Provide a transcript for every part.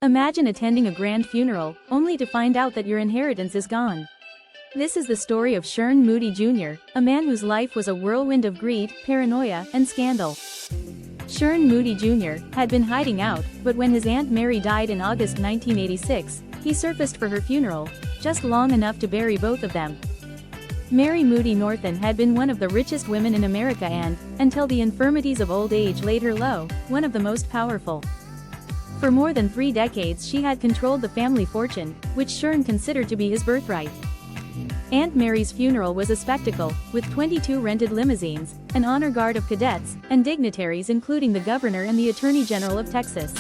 Imagine attending a grand funeral, only to find out that your inheritance is gone. This is the story of Shern Moody Jr., a man whose life was a whirlwind of greed, paranoia, and scandal. Shern Moody Jr. had been hiding out, but when his Aunt Mary died in August 1986, he surfaced for her funeral, just long enough to bury both of them. Mary Moody Northen had been one of the richest women in America and, until the infirmities of old age laid her low, one of the most powerful. For more than 3 decades she had controlled the family fortune, which Shern considered to be his birthright. Aunt Mary's funeral was a spectacle, with 22 rented limousines, an honor guard of cadets, and dignitaries including the governor and the Attorney General of Texas.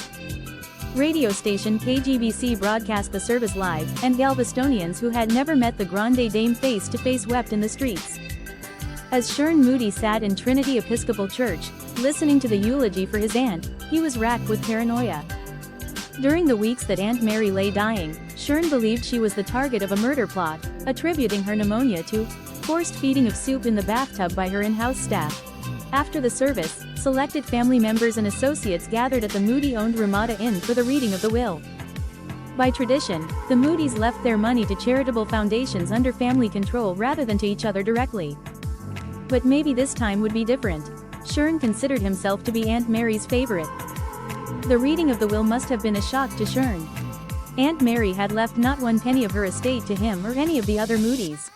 Radio station KGBC broadcast the service live, and Galvestonians who had never met the grande dame face-to-face wept in the streets. As Shern Moody sat in Trinity Episcopal Church, listening to the eulogy for his aunt, he was racked with paranoia. During the weeks that Aunt Mary lay dying, Shern believed she was the target of a murder plot, attributing her pneumonia to forced feeding of soup in the bathtub by her in-house staff. After the service, selected family members and associates gathered at the Moody-owned Ramada Inn for the reading of the will. By tradition, the Moodys left their money to charitable foundations under family control rather than to each other directly. But maybe this time would be different. Shern considered himself to be Aunt Mary's favorite. The reading of the will must have been a shock to Shern. Aunt Mary had left not one penny of her estate to him or any of the other Moodys.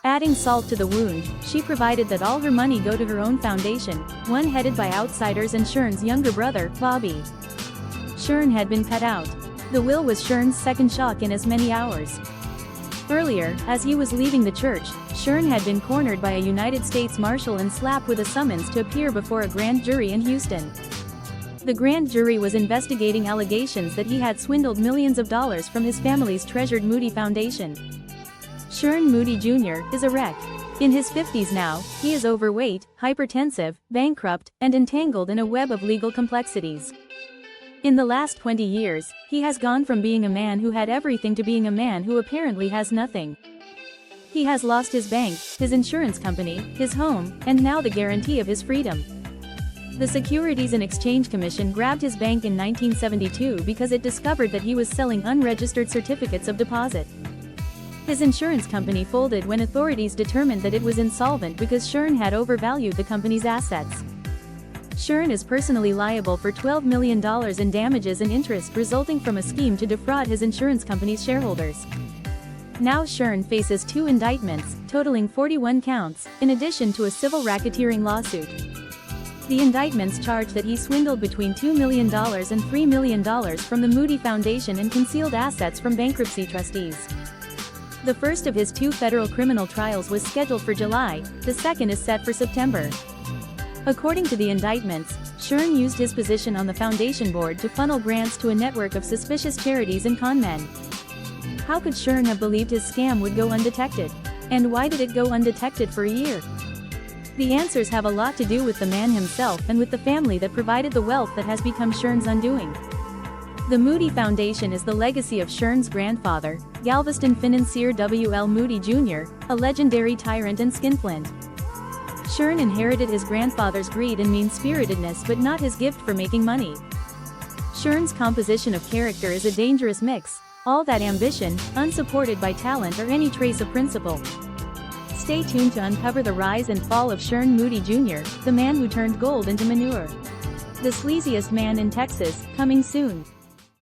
Adding salt to the wound, she provided that all her money go to her own foundation, one headed by outsiders and Shern's younger brother, Bobby. Shern had been cut out. The will was Shern's second shock in as many hours. Earlier, as he was leaving the church, Shern had been cornered by a United States Marshal and slapped with a summons to appear before a grand jury in Houston. The grand jury was investigating allegations that he had swindled millions of dollars from his family's treasured Moody Foundation. Shern Moody Jr. is a wreck. In his 50s now, he is overweight, hypertensive, bankrupt, and entangled in a web of legal complexities. In the last 20 years, he has gone from being a man who had everything to being a man who apparently has nothing. He has lost his bank, his insurance company, his home, and now the guarantee of his freedom. The Securities and Exchange Commission grabbed his bank in 1972 because it discovered that he was selling unregistered certificates of deposit. His insurance company folded when authorities determined that it was insolvent because Shern had overvalued the company's assets. Shern is personally liable for $12 million in damages and interest resulting from a scheme to defraud his insurance company's shareholders. Now Shern faces 2 indictments, totaling 41 counts, in addition to a civil racketeering lawsuit. The indictments charge that he swindled between $2 million and $3 million from the Moody Foundation and concealed assets from bankruptcy trustees. The first of his 2 federal criminal trials was scheduled for July, the second is set for September. According to the indictments, Shern used his position on the foundation board to funnel grants to a network of suspicious charities and conmen. How could Shern have believed his scam would go undetected? And why did it go undetected for a year? The answers have a lot to do with the man himself and with the family that provided the wealth that has become Shern's undoing. The Moody Foundation is the legacy of Shern's grandfather, Galveston financier W.L. Moody Jr., a legendary tyrant and skinflint. Shern inherited his grandfather's greed and mean-spiritedness but not his gift for making money. Shern's composition of character is a dangerous mix, all that ambition, unsupported by talent or any trace of principle. Stay tuned to uncover the rise and fall of Shern Moody Jr., the man who turned gold into manure. The Sleaziest Man in Texas, coming soon.